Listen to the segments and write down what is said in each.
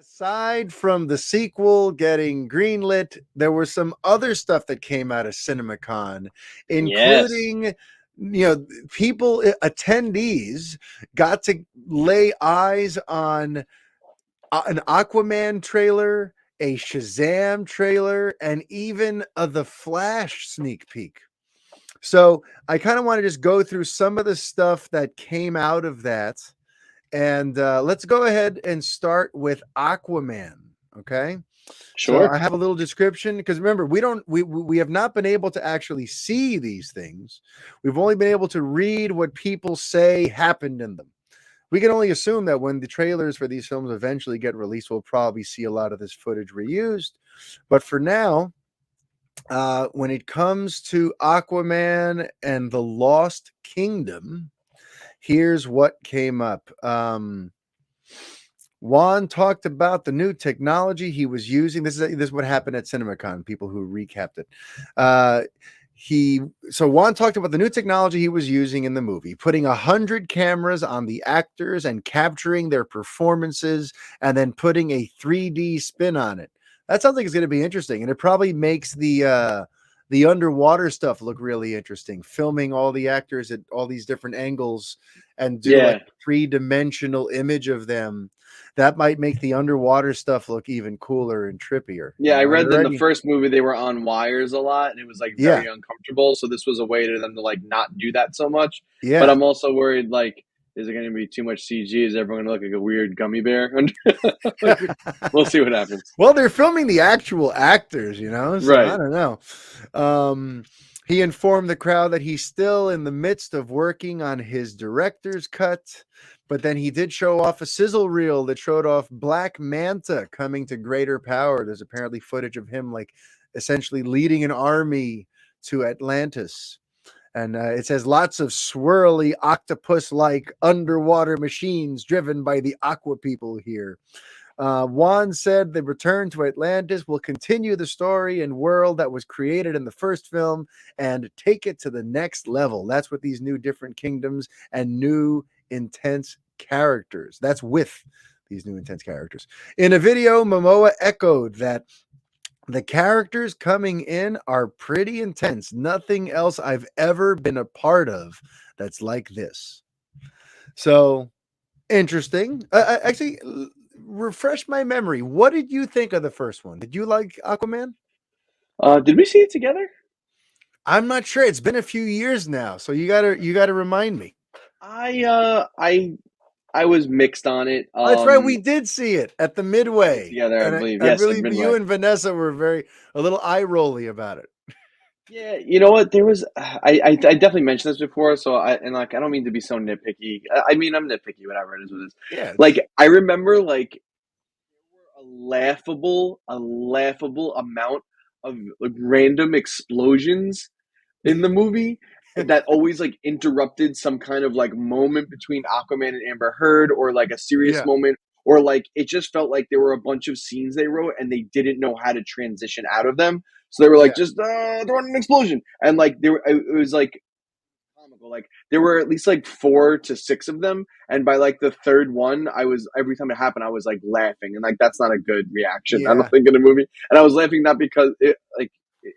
Aside from the sequel getting greenlit, there was some other stuff that came out of CinemaCon, Yes. including, people, attendees got to lay eyes on an Aquaman trailer, a Shazam trailer, and even the Flash sneak peek. So I kind of want to just go through some of the stuff that came out of that. And let's go ahead and start with Aquaman. Okay. So I Sure. have a little description because remember, we have not been able to actually see these things. We've only been able to read what people say happened in them. We can only assume that when the trailers for these films eventually get released, we'll probably see a lot of this footage reused. But for now, when it comes to Aquaman and the Lost Kingdom, here's what came up. Juan talked about the new technology he was using. This is what happened at CinemaCon. People who recapped it. Juan talked about the new technology he was using in the movie, putting 100 cameras on the actors and capturing their performances, and then putting a 3D spin on it. That sounds like it's going to be interesting, and it probably makes the underwater stuff look really interesting. Filming all the actors at all these different angles and do like Yeah. a 3-dimensional image of them. That might make the underwater stuff look even cooler and trippier. Yeah, I read that in the Already, first movie they were on wires a lot and it was like yeah, very uncomfortable. So this was a way to them to like not do that so much. But yeah. I'm also worried like, is it going to be too much CG? Is everyone going to look like a weird gummy bear? Like, we'll see what happens. Well, they're filming the actual actors, so I Right. don't know. He informed the crowd that he's still in the midst of working on his director's cut, but then he did show off a sizzle reel that showed off Black Manta coming to greater power. There's apparently footage of him like essentially leading an army to Atlantis. And it says lots of swirly octopus-like underwater machines driven by the Aqua people here. Juan said the return to Atlantis will continue the story and world that was created in the first film and take it to the next level. That's what these new different kingdoms and new intense characters. That's with these new intense characters. In a video, Momoa echoed that the characters coming in are pretty intense. Nothing else I've ever been a part of that's like this. So interesting. Actually, refresh my memory. What did you think of the first one? Did you like Aquaman? Did we see it together? I'm not sure. It's been a few years now, so you gotta remind me. I was mixed on it. Oh, that's right. We did see it at the We saw it Midway, together, I and believe. I Yes, at believe you Midway. and Vanessa were a little eye rolly about it. Yeah, you know what? There was I definitely mentioned this before, so I don't mean to be so nitpicky. I mean I'm nitpicky, whatever it is with this. Yeah, Like I remember like a laughable amount of like random explosions in the movie that always like interrupted some kind of like moment between Aquaman and Amber Heard or like a serious yeah, moment or like it just felt like there were a bunch of scenes they wrote and they didn't know how to transition out of them. So they were like yeah. just throwing an explosion and like it was like comical. Like there were at least like 4 to 6 of them, and by like the third one, I was every time it happened, I was like laughing, and like that's not a good reaction. I don't Yeah. think in a movie, and I was laughing not because it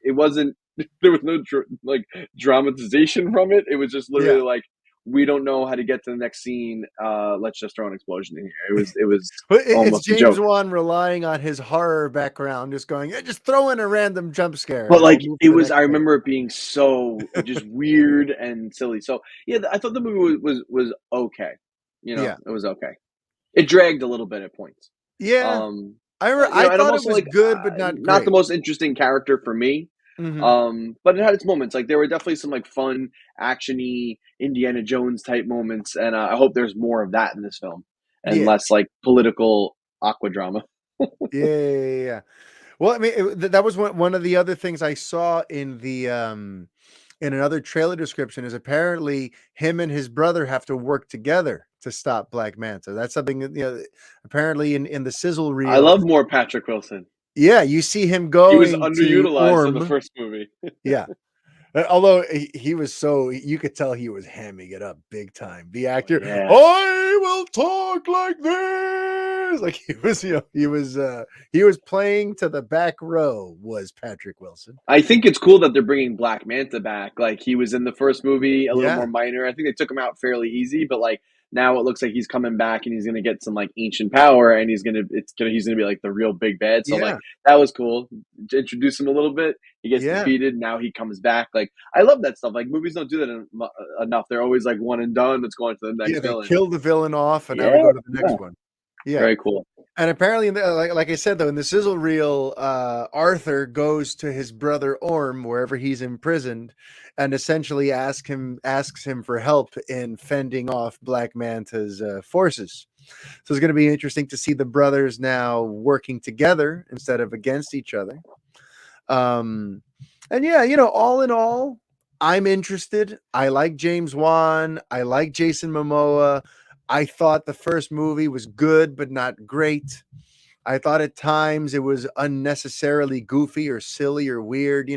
wasn't there was no like dramatization from it. It was just literally Yeah. like we don't know how to get to the next scene. Let's just throw an explosion in here. It was But it's almost a James joke. Wan relying on his horror background, just going, yeah, just throw in a random jump scare But and we'll like move it to the was, next I thing. remember it being so just weird and silly. So yeah, I thought the movie was okay. Yeah. It was okay. It dragged a little bit at points. Yeah. Um, I but I and I'm thought it also was like good, but not not the great. most interesting character for me. Hmm. But it had its moments. Like there were definitely some like fun, actiony Indiana Jones type moments, and I hope there's more of that in this film and Yeah. less like political aqua drama. Yeah. Well, I mean, that was one of the other things I saw in the in another trailer description is apparently him and his brother have to work together to stop Black Manta. That's something that, apparently in the sizzle I reel. love more Patrick Wilson. Yeah, you see him He was going to underutilized in the Orm. first movie. Yeah. Although he was so, you could tell he was hamming it up big time. The Oh actor, yeah. I will talk like this. Like he was playing to the back row was Patrick Wilson. I think it's cool that they're bringing Black Manta back. Like, he was in the first movie, a little Yeah. more minor. I think they took him out fairly easy, but like now it looks like he's coming back and he's gonna get some like ancient power, and he's gonna be like the real big bad. So like Yeah. that was cool. To introduce him a little bit. He gets Yeah. defeated. Now he comes back. Like, I love that stuff. Like, movies don't do that enough. They're always like one and done. Let's go on to the next Yeah, they villain. kill the villain off, and now we go to the next one. Yeah. Very cool. And apparently, like I said, though, in the sizzle reel, Arthur goes to his brother Orm wherever he's imprisoned, and essentially asks him for help in fending off Black Manta's forces. So it's going to be interesting to see the brothers now working together instead of against each other. And yeah, all in all, I'm interested. I like James Wan. I like Jason Momoa. I thought the first movie was good, but not great. I thought at times it was unnecessarily goofy or silly or weird.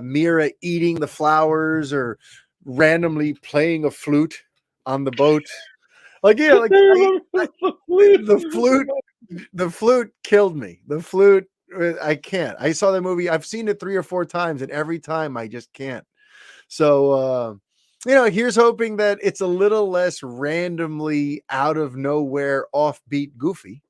Mira eating the flowers or randomly playing a flute on the boat. Like, yeah, like the flute killed me. The flute, I can't. I saw the movie. I've seen it 3 or 4 times, and every time I just can't. So, here's hoping that it's a little less randomly out of nowhere, offbeat, goofy.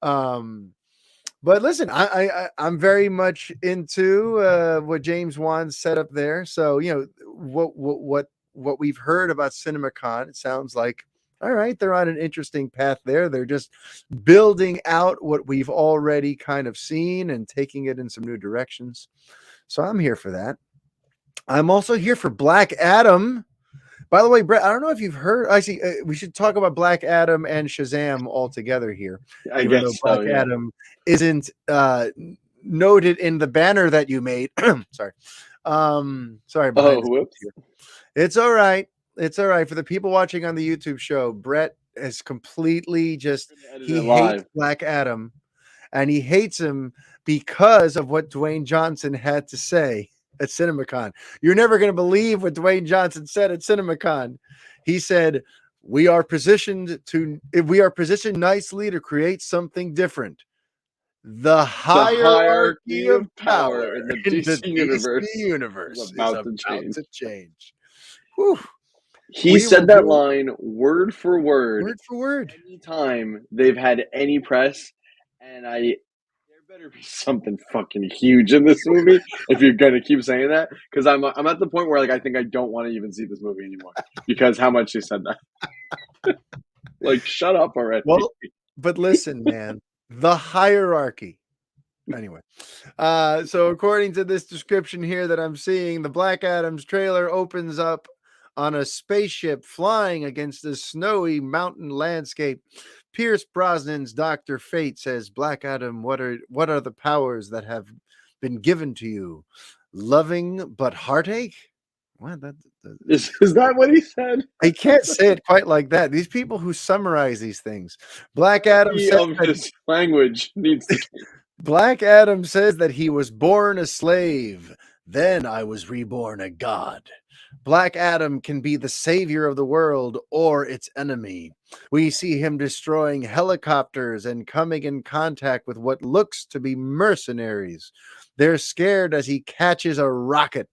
But listen, I'm very much into what James Wan set up there. So what we've heard about CinemaCon, it sounds like all right, they're on an interesting path there. They're just building out what we've already kind of seen and taking it in some new directions. So I'm here for that. I'm also here for Black Adam. By the way, Brett, I don't know if you've heard. I see. We should talk about Black Adam and Shazam all together here. I guess so, Black Adam isn't noted in the banner that you made. Sorry. Sorry. Whoops. It's all right. It's all right for the people watching on the YouTube show. Brett is completely he hates Black Adam, and he hates him because of what Dwayne Johnson had to say at CinemaCon. You're never going to believe what Dwayne Johnson said at CinemaCon. He said, we are positioned nicely to create something different. The hierarchy of power in the DC universe is about to change. Whew. He said that line word for word. Word for word. Anytime they've had any press, and there better be something fucking huge in this movie if you're gonna keep saying that. Because I'm at the point where like I think I don't want to even see this movie anymore because how much he said that. Like, shut up already. Well, but listen, man, the hierarchy. Anyway, so according to this description here that I'm seeing, the Black Adam's trailer opens up on a spaceship flying against a snowy mountain landscape. Pierce Brosnan's Dr. Fate says, Black Adam, what are the powers that have been given to you? Loving but heartache? What? Is that what he said? I can't say it quite like that. These people who summarize these things. Black Adam says this language needs to Black Adam says that he was born a slave. Then I was reborn a god. Black Adam can be the savior of the world or its enemy. We see him destroying helicopters and coming in contact with what looks to be mercenaries. They're scared as he catches a rocket.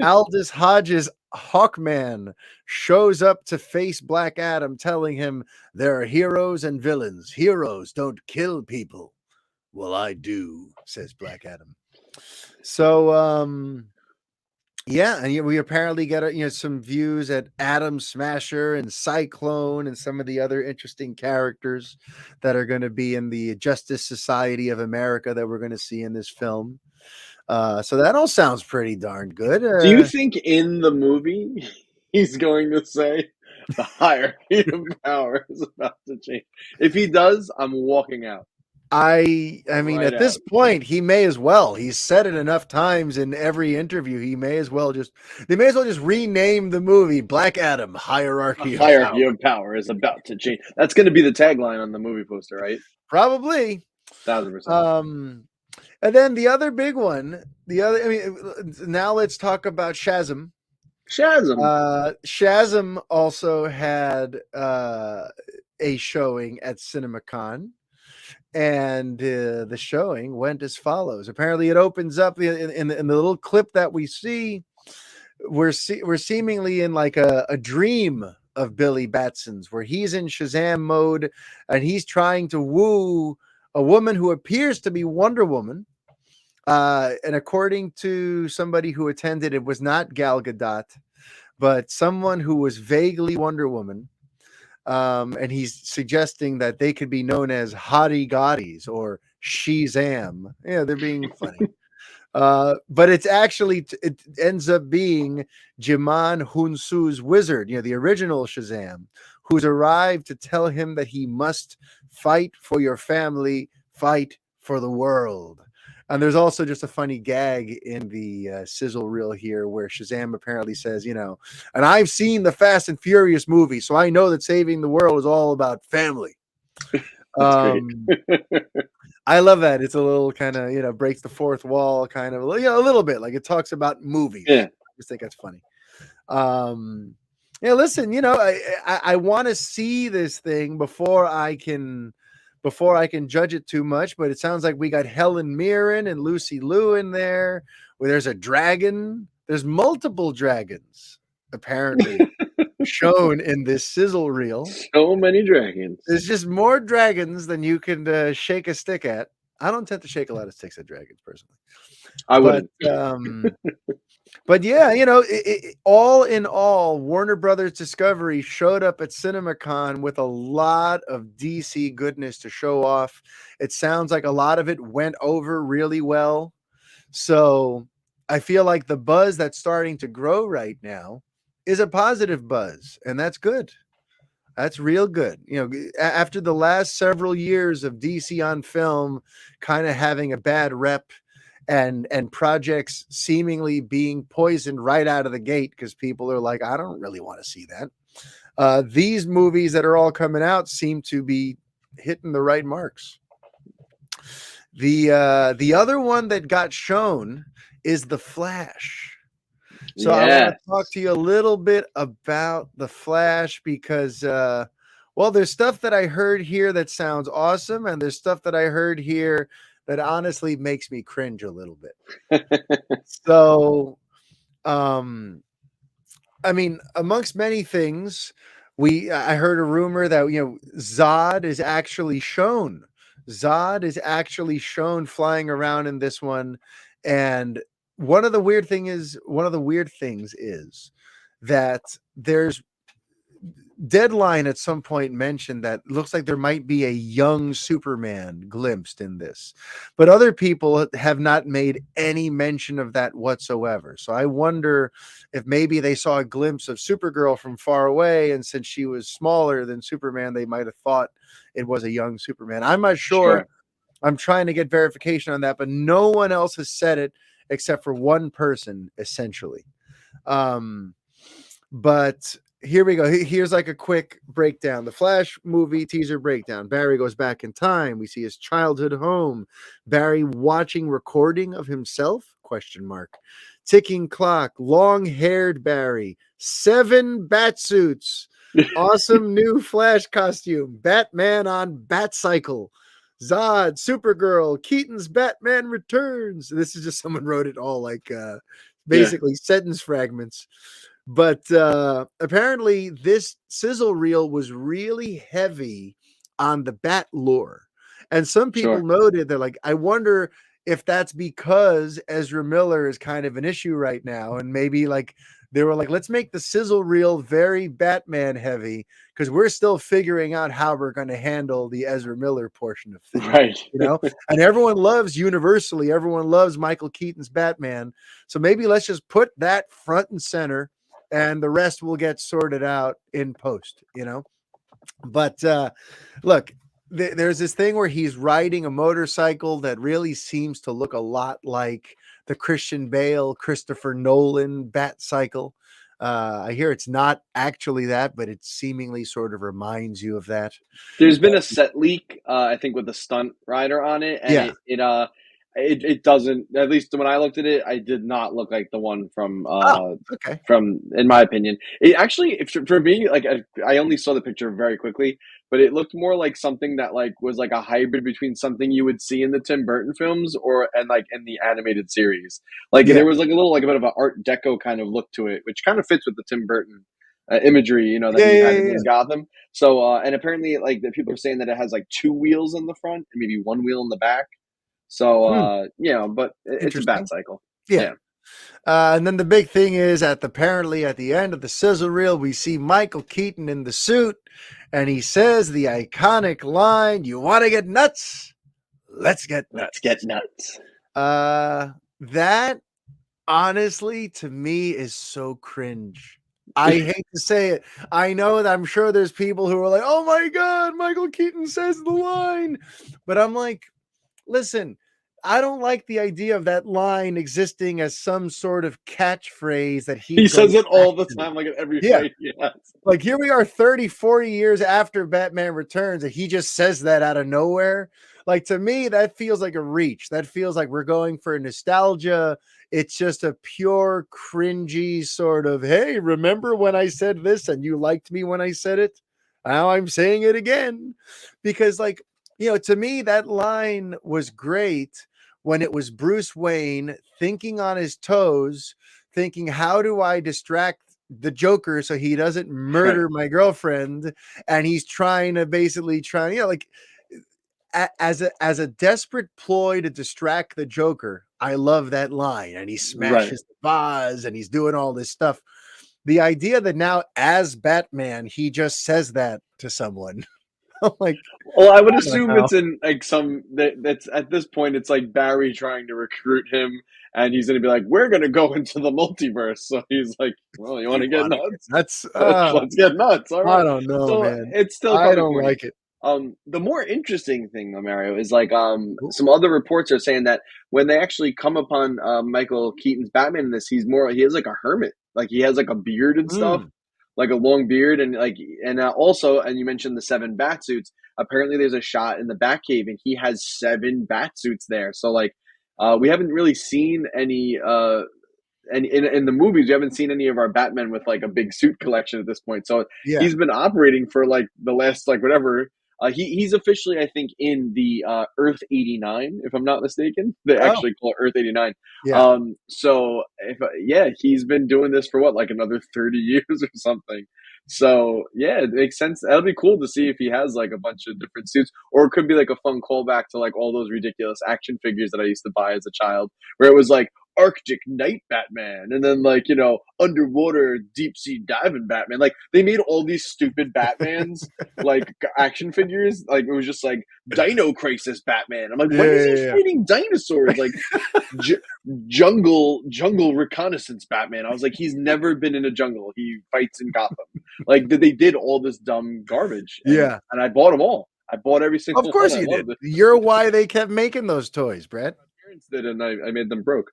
Aldous Hodge's Hawkman shows up to face Black Adam, telling him there are heroes and villains. Heroes don't kill people. Well, I do, says Black Adam. So, yeah, and we apparently get some views at Atom Smasher and Cyclone and some of the other interesting characters that are going to be in the Justice Society of America that we're going to see in this film. So that all sounds pretty darn good. Do you think in the movie he's going to say the hierarchy of power is about to change? If he does, I'm walking out. I mean, at this point, he may as well. He's said it enough times in every interview. They may as well just rename the movie Black Adam Hierarchy of Power is about to change. That's going to be the tagline on the movie poster, right? Probably. 1,000%. And then the other big one, now let's talk about Shazam. Shazam also had a showing at CinemaCon, and the showing went as follows. Apparently, it opens up in the little clip that we see. We're seemingly in like a dream of Billy Batson's, where he's in Shazam mode and he's trying to woo a woman who appears to be Wonder Woman. And according to somebody who attended, it was not Gal Gadot, but someone who was vaguely Wonder Woman. And he's suggesting that they could be known as Hottie Gotties or Shazam. Yeah, they're being funny. But it's actually it ends up being Jiman Hunsu's wizard, the original Shazam, who's arrived to tell him that he must fight for your family, fight for the world. And there's also just a funny gag in the sizzle reel here where Shazam apparently says, and I've seen the Fast and Furious movie, so I know that saving the world is all about family. That's great. I love that. It's a little kind of, breaks the fourth wall kind of, a little bit. Like it talks about movies. Yeah. I just think that's funny. Listen, I want to see this thing before I can judge it too much, but it sounds like we got Helen Mirren and Lucy Liu in there, where there's a dragon. There's multiple dragons, apparently, shown in this sizzle reel. So many dragons. There's just more dragons than you can shake a stick at. I don't tend to shake a lot of sticks at dragons, personally. I wouldn't. But yeah, all in all, Warner Brothers Discovery showed up at CinemaCon with a lot of DC goodness to show off. It sounds like a lot of it went over really well. So I feel like the buzz that's starting to grow right now is a positive buzz, and that's good. That's real good. After the last several years of DC on film kind of having a bad rep and projects seemingly being poisoned right out of the gate because people are like, I don't really want to see that. These movies that are all coming out seem to be hitting the right marks. The other one that got shown is The Flash. So I want to talk to you a little bit about The Flash because, there's stuff that I heard here that sounds awesome, and there's stuff that I heard here that honestly makes me cringe a little bit. So, amongst many things, I heard a rumor that Zod is actually shown. Zod is actually shown flying around in this one, and one of the weird things is that there's Deadline at some point mentioned that looks like there might be a young Superman glimpsed in this, but other people have not made any mention of that whatsoever. So I wonder if maybe they saw a glimpse of Supergirl from far away, and since she was smaller than Superman, they might have thought it was a young Superman. I'm not sure. I'm trying to get verification on that, but no one else has said it except for one person, essentially. But here we go. Here's like a quick breakdown. The Flash movie teaser breakdown. Barry goes back in time. We see his childhood home. Barry watching recording of himself? ? Ticking clock. Long-haired Barry. 7 bat suits. Awesome new Flash costume. Batman on Batcycle. Zod, Supergirl, Keaton's Batman Returns. This is just someone wrote it all like basically sentence fragments. But apparently this sizzle reel was really heavy on the Bat lore. And some people noted, they're like, I wonder if that's because Ezra Miller is kind of an issue right now. And maybe like they were like, let's make the sizzle reel very Batman heavy because we're still figuring out how we're going to handle the Ezra Miller portion of things. Right. And everyone loves Michael Keaton's Batman. So maybe let's just put that front and center and the rest will get sorted out in post, But look, there's this thing where he's riding a motorcycle that really seems to look a lot like the Christian Bale, Christopher Nolan Bat cycle. I hear it's not actually that, but it seemingly sort of reminds you of that. There's been a set leak, I think, with a stunt rider on it, and It doesn't. At least when I looked at it, I did not look like the one Oh, okay. in my opinion. It actually, if for me, like I only saw the picture very quickly, but it looked more like something that like was like a hybrid between something you would see in the Tim Burton films and like in the animated series. Like Yeah. there was like a little like a bit of an Art Deco kind of look to it, which kind of fits with the Tim Burton imagery, that Yeah, he yeah, had in yeah, his Gotham. So, and apparently, like the people are saying that it has like two wheels in the front and maybe one wheel in the back. So, yeah. but it's a bat Interesting. cycle. Yeah. Yeah. And then the big thing is apparently at the end of the sizzle reel, we see Michael Keaton in the suit, and he says the iconic line, "You want to get nuts? Let's get Let's nuts." get nuts. That honestly to me is so cringe. I hate to say it. I know that I'm sure there's people who are like, "Oh my god, Michael Keaton says the line," but I'm like, listen, I don't like the idea of that line existing as some sort of catchphrase that he He goes says it back all the to. time, like in every Yeah. fight he has. Like here we are 30, 40 years after Batman Returns, and he just says that out of nowhere. Like to me, that feels like a reach. That feels like we're going for nostalgia. It's just a pure cringy sort of, hey, remember when I said this and you liked me when I said it? Now I'm saying it again. Because, like, to me, that line was great when it was Bruce Wayne thinking on his toes, thinking, how do I distract the Joker so he doesn't murder my girlfriend? And he's trying to basically like as a desperate ploy to distract the Joker. I love that line. And he Right. smashes the vase and he's doing all this stuff. The idea that now as Batman, he just says that to someone. I'm like, Well, I would I don't assume know. it's in like that's at this point it's like Barry trying to recruit him, and he's gonna be like, "We're gonna go into the multiverse." So he's like, "Well, you want You to get want to get nuts? nuts? Let's get nuts." All I right. don't know, So man. it's still I kind of don't corny. like it. The more interesting thing though, Mario, is like some other reports are saying that when they actually come upon Michael Keaton's Batman in this, he has like a hermit, like he has like a beard and stuff, Mm. like a long beard, and like also, and you mentioned the seven bat suits. Apparently, there's a shot in the Batcave, and he has seven bat suits there. So like, we haven't really seen any and in the movies we haven't seen any of our Batmen with like a big suit collection at this point. So Yeah. he's been operating for like the last like whatever. He's officially, I think, in the Earth 89, if I'm not mistaken. They Oh, actually call it Earth 89. yeah. So if yeah, he's been doing this for what, like another 30 years or something. So yeah, it makes sense. That'll be cool to see if he has like a bunch of different suits, or it could be like a fun callback to like all those ridiculous action figures that I used to buy as a child, where it was like Arctic Night Batman, and then like underwater deep sea diving Batman. Like they made all these stupid Batmans like action figures. Like it was just like Dino Crisis Batman. I'm like, when is he Yeah. fighting dinosaurs? Like j- jungle reconnaissance Batman. I was like, he's never been in a jungle. He fights in Gotham. Like they did all this dumb garbage, and Yeah. I bought them all. I bought every single Of one. course I you did. loved it. You're why they kept making those toys, Brett. My parents did, and I made them broke.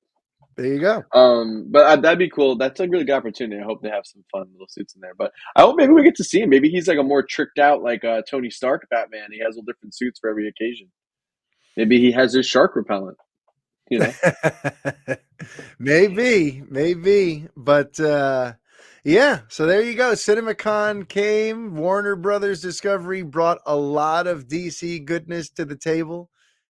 There you go. But that'd be cool. That's a really good opportunity. I hope they have some fun little suits in there. But I hope maybe we get to see him. Maybe he's like a more tricked out, like Tony Stark Batman. He has all different suits for every occasion. Maybe he has his shark repellent. You know. maybe. But yeah, so there you go. CinemaCon came. Warner Brothers Discovery brought a lot of DC goodness to the table.